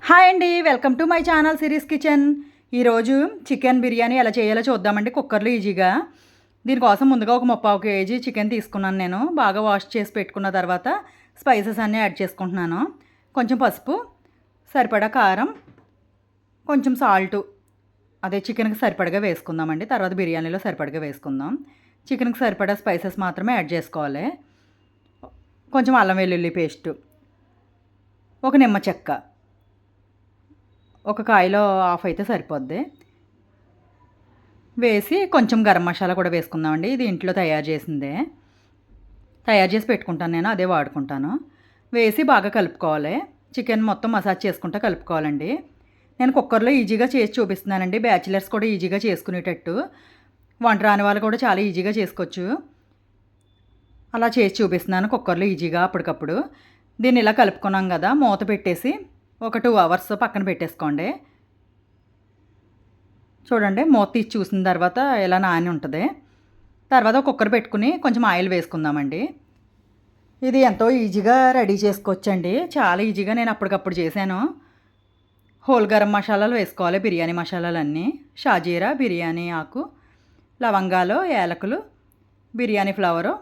Hi అండి, welcome to my channel series kitchen. ఈరోజు chicken biryani ఎలా చేయాలో చూద్దామండి కుక్కర్లో ఈజీగా. దీనికోసం ముందుగా ఒక 30 కేజీ చికెన్ తీసుకున్నాను. నేను బాగా వాష్ చేసి పెట్టుకున్న తర్వాత స్పైసెస్ అన్నీ యాడ్ చేసుకుంటున్నాను. కొంచెం పసుపు, సరిపడా కారం, కొంచెం సాల్టు, అదే చికెన్కి సరిపడగా వేసుకుందామండి. తర్వాత బిర్యానీలో సరిపడగా వేసుకుందాం. చికెన్కి సరిపడా స్పైసెస్ మాత్రమే యాడ్ చేసుకోవాలి. కొంచెం అల్లం వెల్లుల్లి పేస్టు, ఒక నిమ్మ చెక్క, ఒక కాయలో హాఫ్ అయితే సరిపోద్ది. వేసి కొంచెం గరం మసాలా కూడా వేసుకుందామండి. ఇది ఇంట్లో తయారు చేసి పెట్టుకుంటాను నేను, అదే వాడుకుంటాను. వేసి బాగా కలుపుకోవాలి. చికెన్ మొత్తం మసాజ్ చేసుకుంటూ కలుపుకోవాలండి. నేను కుక్కర్లో ఈజీగా చేసి చూపిస్తున్నానండి. బ్యాచిలర్స్ కూడా ఈజీగా చేసుకునేటట్టు, వంట రాని వాళ్ళు కూడా చాలా ఈజీగా చేసుకోవచ్చు. అలా చేసి చూపిస్తున్నాను కుక్కర్లో ఈజీగా అప్పటికప్పుడు. దీన్ని ఇలా కలుపుకున్నాం కదా, మూత పెట్టేసి ఒక 2 అవర్స్ పక్కన పెట్టేసుకోండి. చూడండి, మూత తీసి చూసిన తర్వాత ఇలా నాని ఉంటుంది. తర్వాత కుక్కర్ పెట్టుకుని కొంచెం ఆయిల్ వేసుకుందామండి. ఇది ఎంతో ఈజీగా రెడీ చేసుకోవచ్చండి. చాలా ఈజీగా నేను అప్పటికప్పుడు చేశాను. హోల్ గరం మసాలాలు వేసుకోవాలి, బిర్యానీ మసాలాలన్నీ. షాజీరా, బిర్యానీ ఆకు, లవంగాలు, యాలకులు, బిర్యానీ ఫ్లవరు,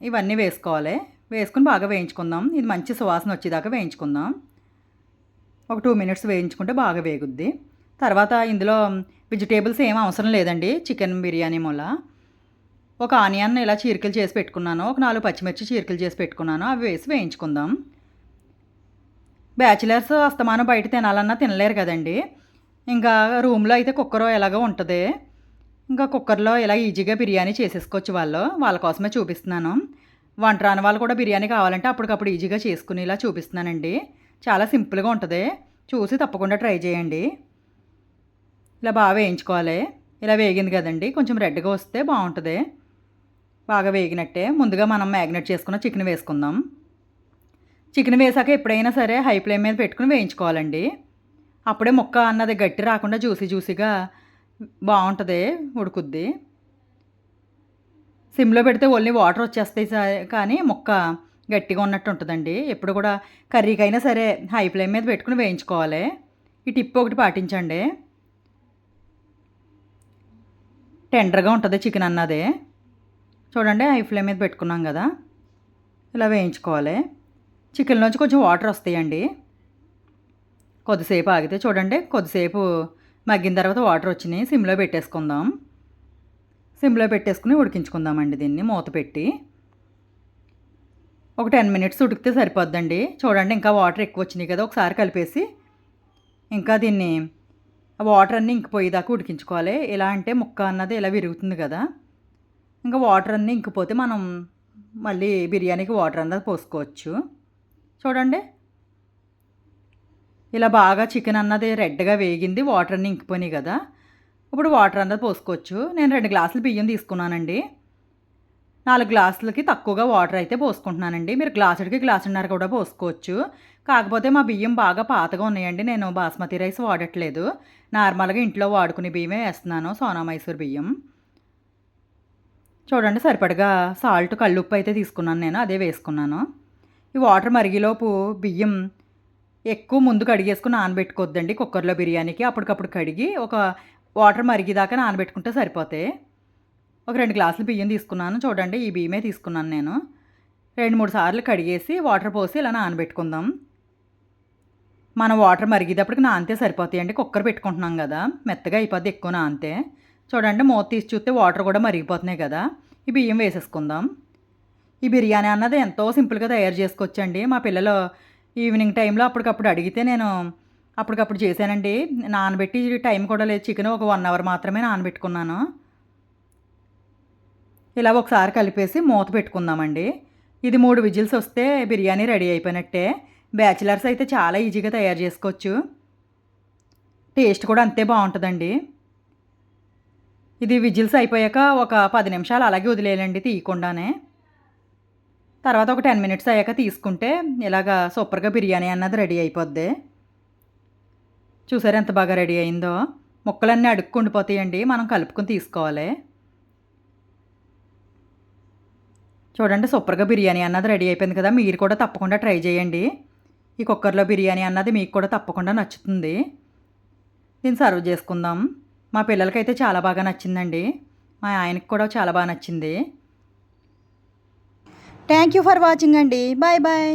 ఇవన్నీ వేసుకోవాలి. వేసుకుని బాగా వేయించుకుందాం. ఇది మంచి సువాసన వచ్చేదాకా వేయించుకుందాం. ఒక 2 మినిట్స్ వేయించుకుంటే బాగా వేగుద్ది. తర్వాత ఇందులో వెజిటేబుల్స్ ఏం అవసరం లేదండి. చికెన్ బిర్యానీ మూల ఒక ఆనియన్ ఇలా చీరికలు చేసి పెట్టుకున్నాను, ఒక 4 పచ్చిమిర్చి చీరికలు చేసి పెట్టుకున్నాను. అవి వేసి వేయించుకుందాం. బ్యాచిలర్స్ అస్తమానం బయట తినాలన్నా తినలేరు కదండి. ఇంకా రూమ్లో అయితే కుక్కర్ ఎలాగో ఉంటుంది. ఇంకా కుక్కర్లో ఇలా ఈజీగా బిర్యానీ చేసేసుకోవచ్చు. వాళ్ళ కోసమే చూపిస్తున్నాను. వంట రాని వాళ్ళు కూడా బిర్యానీ కావాలంటే అప్పటికప్పుడు ఈజీగా చేసుకుని ఇలా చూపిస్తున్నానండి. చాలా సింపుల్గా ఉంటుంది. చూసి తప్పకుండా ట్రై చేయండి. ఇలా బాగా వేయించుకోవాలి. ఇలా వేగింది కదండి, కొంచెం రెడ్గా వస్తే బాగుంటుంది. బాగా వేగినట్టే. ముందుగా మనం మ్యాగ్నేట్ చేసుకున్న చికెన్ వేసుకుందాం. చికెన్ వేసాక ఎప్పుడైనా సరే హై ఫ్లేమ్ మీద పెట్టుకుని వేయించుకోవాలండి. అప్పుడే ముక్క అన్నది గట్టి రాకుండా జ్యూసీగా బాగుంటుంది, ఉడుకుద్ది. సిమ్లో పెడితే ఓన్లీ వాటర్ వచ్చేస్తాయి కానీ ముక్క గట్టిగా ఉన్నట్టు ఉంటుందండి. ఎప్పుడు కూడా కర్రీకైనా సరే హై ఫ్లేమ్ మీద పెట్టుకుని వేయించుకోవాలి. ఈ టిప్ ఒకటి పాటించండి. టెండర్గా ఉంటుంది చికెన్ అన్నదే. చూడండి, హై ఫ్లేమ్ మీద పెట్టుకున్నాం కదా, ఇలా వేయించుకోవాలి. చికెన్లోంచి కొంచెం వాటర్ వస్తాయండి. కొద్దిసేపు ఆగితే చూడండి, కొద్దిసేపు మగ్గిన తర్వాత వాటర్ వచ్చినాయి. సిమ్లో పెట్టేసుకుందాం. సిమ్లో పెట్టేసుకుని ఉడికించుకుందామండి. దీన్ని మూత పెట్టి ఒక 10 మినిట్స్ ఉడికితే సరిపోద్దండి. చూడండి, ఇంకా వాటర్ ఎక్కువ వచ్చినాయి కదా, ఒకసారి కలిపేసి ఇంకా దీన్ని వాటర్ అన్నీ ఇంకిపోయేదాకా ఉడికించుకోవాలి. ఎలా అంటే ముక్క అన్నది ఇలా విరుగుతుంది కదా, ఇంకా వాటర్ అన్నీ ఇంకిపోతే మనం మళ్ళీ బిర్యానీకి వాటర్ అన్నది పోసుకోవచ్చు. చూడండి, ఇలా బాగా చికెన్ అన్నది రెడ్గా వేగింది, వాటర్ అన్నీ ఇంకిపోయినాయి కదా. ఇప్పుడు వాటర్ అన్నది పోసుకోవచ్చు. నేను 2 గ్లాసులు బియ్యం తీసుకున్నానండి. 4 గ్లాసులకి తక్కువగా వాటర్ అయితే పోసుకుంటున్నానండి. మీరు గ్లాసుడికి గ్లాసున్నర కూడా పోసుకోవచ్చు. కాకపోతే మా బియ్యం బాగా పాతగా ఉన్నాయండి. నేను బాస్మతి రైస్ వాడట్లేదు. నార్మల్గా ఇంట్లో వాడుకునే బియ్యమే వేస్తున్నాను, సోనా మైసూర్ బియ్యం. చూడండి, సరిపడగా సాల్ట్, కల్లుప్పు అయితే తీసుకున్నాను నేను, అదే వేసుకున్నాను. ఈ వాటర్ మరిగిలోపు బియ్యం ఎక్కువ ముందు కడిగేసుకుని నానబెట్టుకోవద్దండి కుక్కర్లో బిర్యానీకి. అప్పటికప్పుడు కడిగి ఒక వాటర్ మరిగేదాకా నానబెట్టుకుంటే సరిపోతాయి. ఒక 2 గ్లాసులు బియ్యం తీసుకున్నాను. చూడండి, ఈ బియ్యమే తీసుకున్నాను నేను. 2-3 సార్లు కడిగేసి వాటర్ పోసి ఇలా నానబెట్టుకుందాం. మనం వాటర్ మరిగేటప్పటికి నానితే సరిపోతాయండి. కుక్కర్ పెట్టుకుంటున్నాం కదా, మెత్తగా అయిపోద్ది ఎక్కువ నానితే. చూడండి, మూత తీసి చూస్తే వాటర్ కూడా మరిగిపోతున్నాయి కదా. ఈ బియ్యం వేసేసుకుందాం. ఈ బిర్యానీ అన్నది ఎంతో సింపుల్గా తయారు చేసుకోవచ్చండి. మా పిల్లలు ఈవినింగ్ టైంలో అప్పటికప్పుడు అడిగితే నేను అప్పటికప్పుడు చేశానండి. నానబెట్టి టైం కూడా లేదు. చికెన్ ఒక 1 అవర్ మాత్రమే నానబెట్టుకున్నాను. ఇలా ఒకసారి కలిపేసి మూత పెట్టుకుందామండి. ఇది 3 విజిల్స్ వస్తే బిర్యానీ రెడీ అయిపోయినట్టే. బ్యాచిలర్స్ అయితే చాలా ఈజీగా తయారు చేసుకోవచ్చు. టేస్ట్ కూడా అంతే బాగుంటుందండి. ఇది విజిల్స్ అయిపోయాక ఒక 10 నిమిషాలు అలాగే వదిలేయాలండి తీయకుండానే. తర్వాత ఒక 10 మినిట్స్ అయ్యాక తీసుకుంటే ఇలాగా సూపర్గా బిర్యానీ అన్నది రెడీ అయిపోద్ది. చూసారు ఎంత బాగా రెడీ అయిందో. ముక్కలన్నీ అడుక్కుండిపోతాయండి, మనం కలుపుకొని తీసుకోవాలి. చూడండి, సూపర్గా బిర్యానీ అన్నది రెడీ అయిపోయింది కదా. మీరు కూడా తప్పకుండా ట్రై చేయండి. ఈ కుక్కర్లో బిర్యానీ అన్నది మీకు కూడా తప్పకుండా నచ్చుతుంది. దీన్ని సర్వ్ చేసుకుందాం. మా పిల్లలకైతే చాలా బాగా నచ్చిందండి. మా ఆయనకి కూడా చాలా బాగా నచ్చింది. థ్యాంక్ యూ ఫర్ వాచింగ్ అండి. Bye bye.